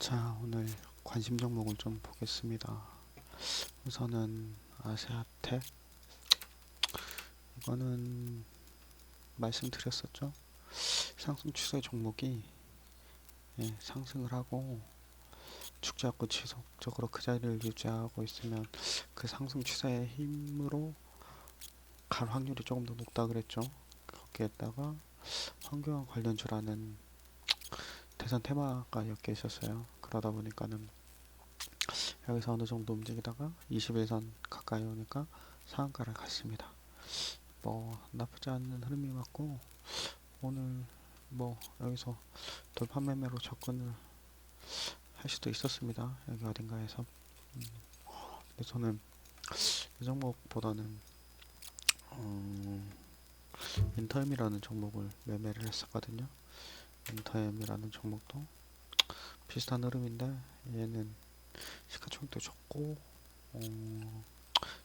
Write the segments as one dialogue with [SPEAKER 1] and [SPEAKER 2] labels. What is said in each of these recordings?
[SPEAKER 1] 자, 오늘 관심 종목을 좀 보겠습니다. 우선은 아세아텍. 이거는 말씀드렸었죠. 상승 추세 종목이 상승을 하고 축제하고 지속적으로 그 자리를 유지하고 있으면 그 상승 추세의 힘으로 갈 확률이 조금 더 높다 그랬죠. 거기에다가 환경과 관련주라는 대선 테마가 엮여 있었어요. 그러다 보니까는 여기서 어느 정도 움직이다가 21선 가까이 오니까 상한가를 갔습니다. 뭐 나쁘지 않은 흐름이 맞고, 오늘 뭐 여기서 돌파 매매로 접근을 할 수도 있었습니다. 여기 어딘가에서. 근데 저는 이 종목보다는 인터엠이라는 종목을 매매를 했었거든요. 인터엠이라는 종목도 비슷한 흐름인데, 얘는 시가총액도 적고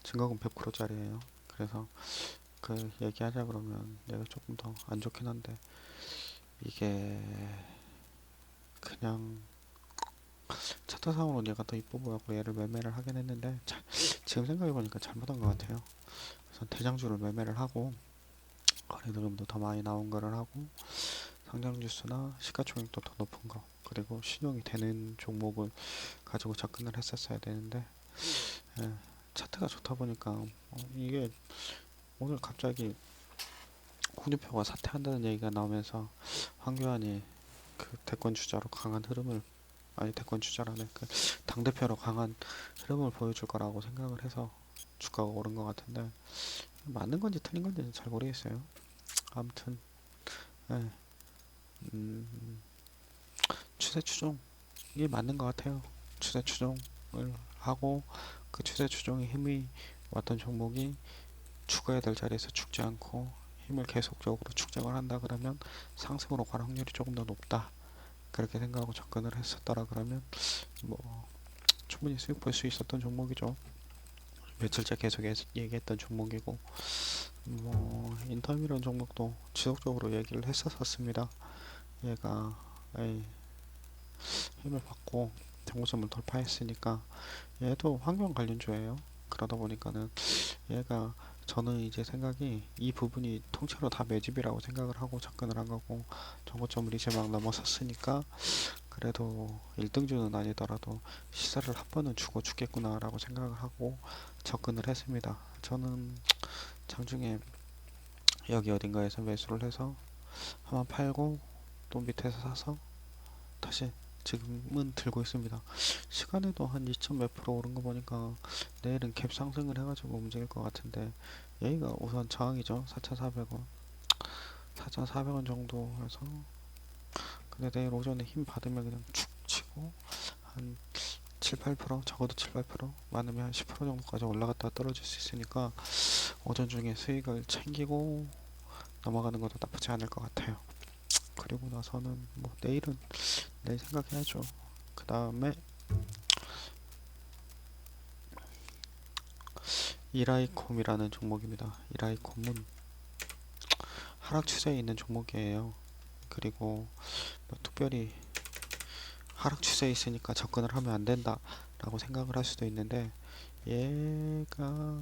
[SPEAKER 1] 증가금 100%짜리예요. 그래서 그 얘기하자 그러면 얘가 조금 더 안 좋긴 한데, 이게 그냥 차트상으로 얘가 더 이뻐 보여서 얘를 매매를 하긴 했는데, 지금 생각해보니까 잘못한 것 같아요. 그래서 대장주를 매매를 하고 거래대금도 더 많이 나온 거를 하고 상장주수나 시가총액도 더 높은 거, 그리고 신용이 되는 종목을 가지고 접근을 했었어야 되는데, 예, 차트가 좋다 보니까 이게 오늘 갑자기 홍준표가 사퇴한다는 얘기가 나오면서 황교안이 그 대권 주자로 강한 흐름을, 아니 대권 주자라네, 그 당대표로 강한 흐름을 보여줄 거라고 생각을 해서 주가가 오른 것 같은데, 맞는 건지 틀린 건지는 잘 모르겠어요. 아무튼 예, 추세 추종이 맞는 것 같아요. 추세 추종을 하고 그 추세 추종의 힘이 왔던 종목이 죽어야 될 자리에서 죽지 않고 힘을 계속적으로 축적을 한다 그러면 상승으로 갈 확률이 조금 더 높다, 그렇게 생각하고 접근을 했었더라 그러면 뭐 충분히 수익 볼 수 있었던 종목이죠. 며칠째 계속 얘기했던 종목이고, 뭐 인터미런 종목도 지속적으로 얘기를 했었습니다. 얘가 힘을 받고 정고점을 돌파했으니까 얘도 환경 관련주예요. 그러다 보니까는 얘가, 저는 이제 생각이 이 부분이 통째로 다 매집이라고 생각을 하고 접근을 한 거고, 정고점을 이제 막 넘어섰으니까 그래도 1등주는 아니더라도 시세를 한 번은 주고 죽겠구나 라고 생각을 하고 접근을 했습니다. 저는 장중에 여기 어딘가에서 매수를 해서 한번 팔고 또 밑에서 사서 다시 지금은 들고 있습니다. 시간에도 한 2천 몇 프로 오른 거 보니까 내일은 갭 상승을 해가지고 움직일 것 같은데, 여기가 우선 저항이죠. 4,400원 4,400원 정도 해서, 근데 내일 오전에 힘 받으면 그냥 축 치고 한 7, 8%, 적어도 7, 8%, 많으면 한 10% 정도까지 올라갔다 떨어질 수 있으니까 오전 중에 수익을 챙기고 넘어가는 것도 나쁘지 않을 것 같아요. 그리고 나서는 뭐 내일은 내일 생각해야죠. 그 다음에 이라이콤이라는 종목입니다. 이라이콤은 하락 추세에 있는 종목이에요. 그리고 뭐 특별히 하락 추세에 있으니까 접근을 하면 안 된다 라고 생각을 할 수도 있는데, 얘가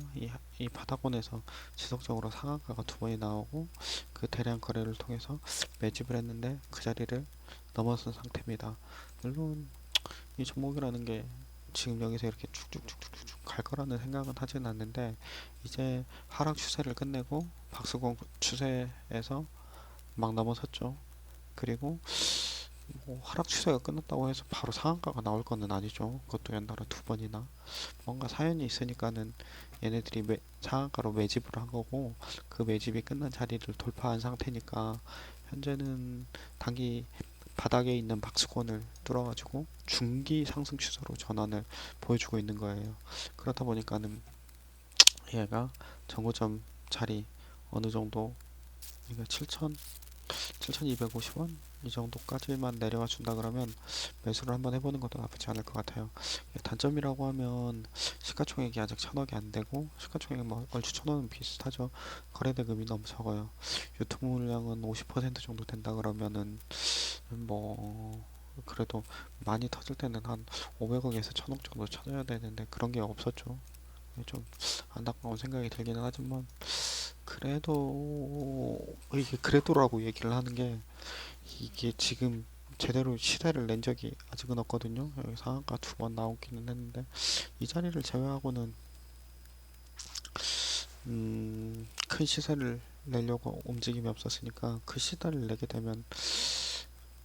[SPEAKER 1] 이 바닥권에서 지속적으로 상한가가 두 번이 나오고 그 대량 거래를 통해서 매집을 했는데 그 자리를 넘어선 상태입니다. 물론 이 종목이라는 게 지금 여기서 이렇게 쭉쭉쭉쭉쭉 갈 거라는 생각은 하진 않는데, 이제 하락 추세를 끝내고 박스권 추세에서 막 넘어섰죠. 그리고 뭐 하락 추세가 끝났다고 해서 바로 상한가가 나올 거는 아니죠. 그것도 연달아 두 번이나 뭔가 사연이 있으니까는 얘네들이 상한가로 매집을 한 거고, 그 매집이 끝난 자리를 돌파한 상태니까 현재는 단기 바닥에 있는 박스권을 뚫어가지고 중기 상승 추세로 전환을 보여주고 있는 거예요. 그렇다 보니까는 얘가 정고점 자리 어느 정도, 이거 7,250원 이 정도까지만 내려와 준다 그러면 매수를 한번 해보는 것도 나쁘지 않을 것 같아요. 단점이라고 하면 시가총액이 아직 1,000억이 안 되고, 시가총액 뭐 얼추 1,000원은 비슷하죠. 거래대금이 너무 적어요. 유통물량은 50% 정도 된다 그러면은 뭐 그래도 많이 터질 때는 한 500억에서 1000억 정도 쳐줘야 되는데 그런 게 없었죠. 좀 안타까운 생각이 들기는 하지만 그래도 이게 그래도라고 얘기를 하는 게 이게 지금 제대로 시세를 낸 적이 아직은 없거든요. 여기 상한가 2번 나오기는 했는데 이 자리를 제외하고는 큰 시세를 내려고 움직임이 없었으니까 그 시세를 내게 되면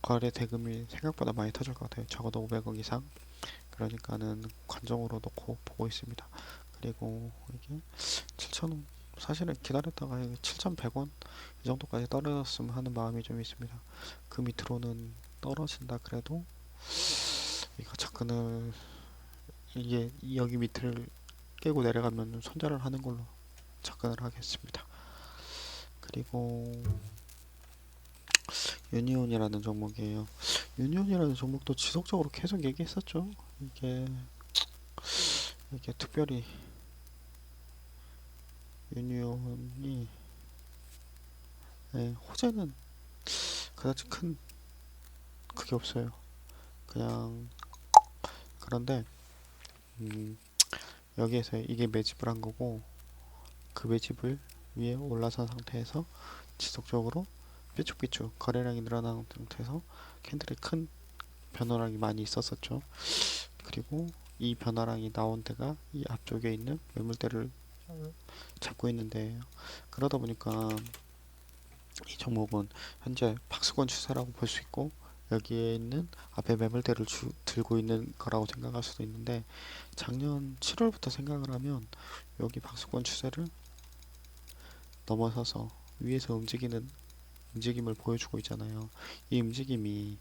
[SPEAKER 1] 거래 대금이 생각보다 많이 터질 것 같아요. 적어도 500억 이상. 그러니까는 관정으로 놓고 보고 있습니다. 그리고 이게 7,000원 사실은 기다렸다가 7,100원 이 정도까지 떨어졌으면 하는 마음이 좀 있습니다. 그 밑으로는 떨어진다 그래도 이거 접근을 이게 여기 밑을 깨고 내려가면 손절을 하는 걸로 접근을 하겠습니다. 그리고 유니온이라는 종목이에요. 유니온이라는 종목도 지속적으로 계속 얘기했었죠. 이게 특별히 유니온이 호재는 그다지 큰 그게 없어요. 그냥 그런데 여기에서 이게 매집을 한 거고 그 매집을 위에 올라선 상태에서 지속적으로 삐쭉삐쭉 거래량이 늘어나는 상태에서 캔들이 큰 변화량이 많이 있었었죠. 그리고 이 변화량이 나온 데가 이 앞쪽에 있는 매물대를 잡고 있는데 그러다 보니까 이 종목은 현재 박스권 추세라고 볼 수 있고 여기에 있는 앞에 매물대를 들고 있는 거라고 생각할 수도 있는데 작년 7월부터 생각을 하면 여기 박스권 추세를 넘어서서 위에서 움직임을 보여주고 있잖아요. 이 움직임이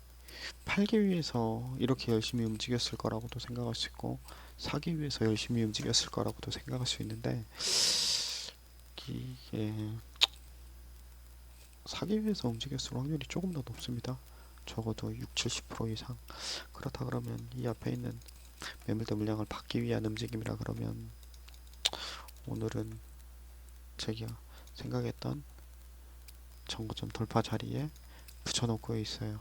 [SPEAKER 1] 팔기 위해서 이렇게 열심히 움직였을 거라고도 생각할 수 있고 사기 위해서 열심히 움직였을 거라고도 생각할 수 있는데 이게 사기 위해서 움직였을 확률이 조금 더 높습니다. 적어도 6, 70% 이상. 그렇다 그러면 이 앞에 있는 매물대 물량을 받기 위한 움직임이라 그러면 오늘은 제가 생각했던 정고점 돌파 자리에 붙여놓고 있어요.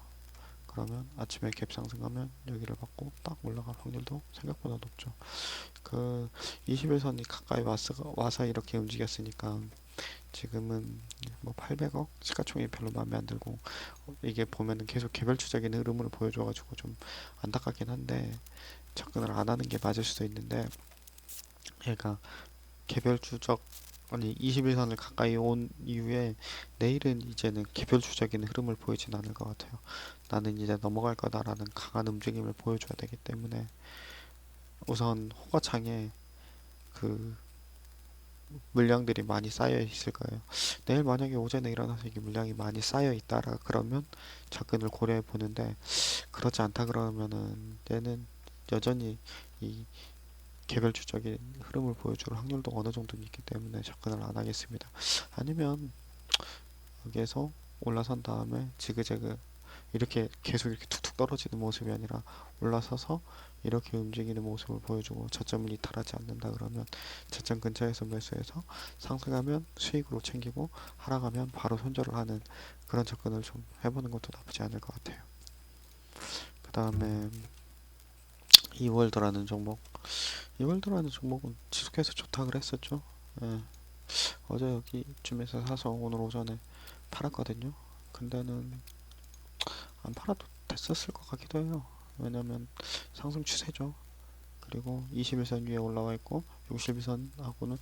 [SPEAKER 1] 그러면 아침에 갭 상승하면 여기를 받고 딱 올라갈 확률도 생각보다 높죠. 그 21선이 가까이 와서 이렇게 움직였으니까 지금은 뭐 800억 시가총액이 별로 마음에 안 들고 이게 보면은 계속 개별주적인 흐름을 보여줘가지고 좀 안타깝긴 한데 접근을 안 하는 게 맞을 수도 있는데 얘가 개별주적 아니 21선을 가까이 온 이후에 내일은 이제는 개별주적인 흐름을 보이진 않을 것 같아요. 나는 이제 넘어갈 거다라는 강한 움직임을 보여줘야 되기 때문에 우선 호가창에 그 물량들이 많이 쌓여 있을 거예요. 내일 만약에 오전에 일어나서 이게 물량이 많이 쌓여 있다라 그러면 접근을 고려해 보는데 그렇지 않다 그러면은 얘는 여전히 이 개별주적인 흐름을 보여줄 확률도 어느 정도는 있기 때문에 접근을 안 하겠습니다. 아니면 여기에서 올라선 다음에 지그재그 이렇게 계속 이렇게 툭툭 떨어지는 모습이 아니라 올라서서 이렇게 움직이는 모습을 보여주고 저점을 이탈하지 않는다 그러면 저점 근처에서 매수해서 상승하면 수익으로 챙기고 하락하면 바로 손절을 하는 그런 접근을 좀 해보는 것도 나쁘지 않을 것 같아요. 그 다음에 이월드라는 종목 이월드라는 종목은 지속해서 좋다 그랬었죠. 예. 어제 여기쯤에서 사서 오늘 오전에 팔았거든요. 근데는 안 팔아도 됐었을 것 같기도 해요. 왜냐면 상승 추세죠. 그리고 21선 위에 올라와 있고 61선하고는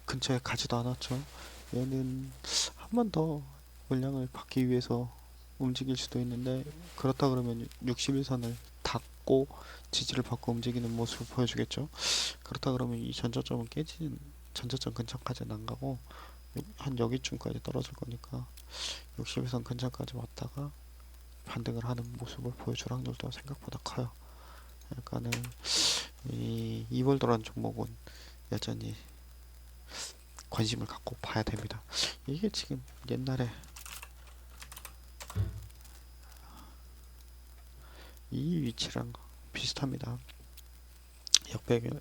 [SPEAKER 1] 근처에 가지도 않았죠. 얘는 한 번 더 물량을 받기 위해서 움직일 수도 있는데 그렇다 그러면 61선을 닫고 지지를 받고 움직이는 모습을 보여주겠죠. 그렇다 그러면 이 전저점은 깨지는 전저점 근처까지는 안 가고 한 여기쯤까지 떨어질 거니까 61선 근처까지 왔다가 반등을 하는 모습을 보여줄 확률도 생각보다 커요. 그러니까는 이 이볼더라는 종목은 여전히 관심을 갖고 봐야 됩니다. 이게 지금 옛날에 이 위치랑 비슷합니다.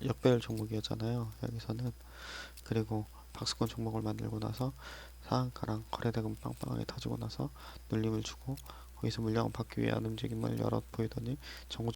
[SPEAKER 1] 역배열 종목이었잖아요. 여기서는 그리고 박스권 종목을 만들고 나서 상한가랑 거래대금 빵빵하게 터지고 나서 눌림을 주고 거기서 물량을 받기 위한 움직임을 여러 보이더니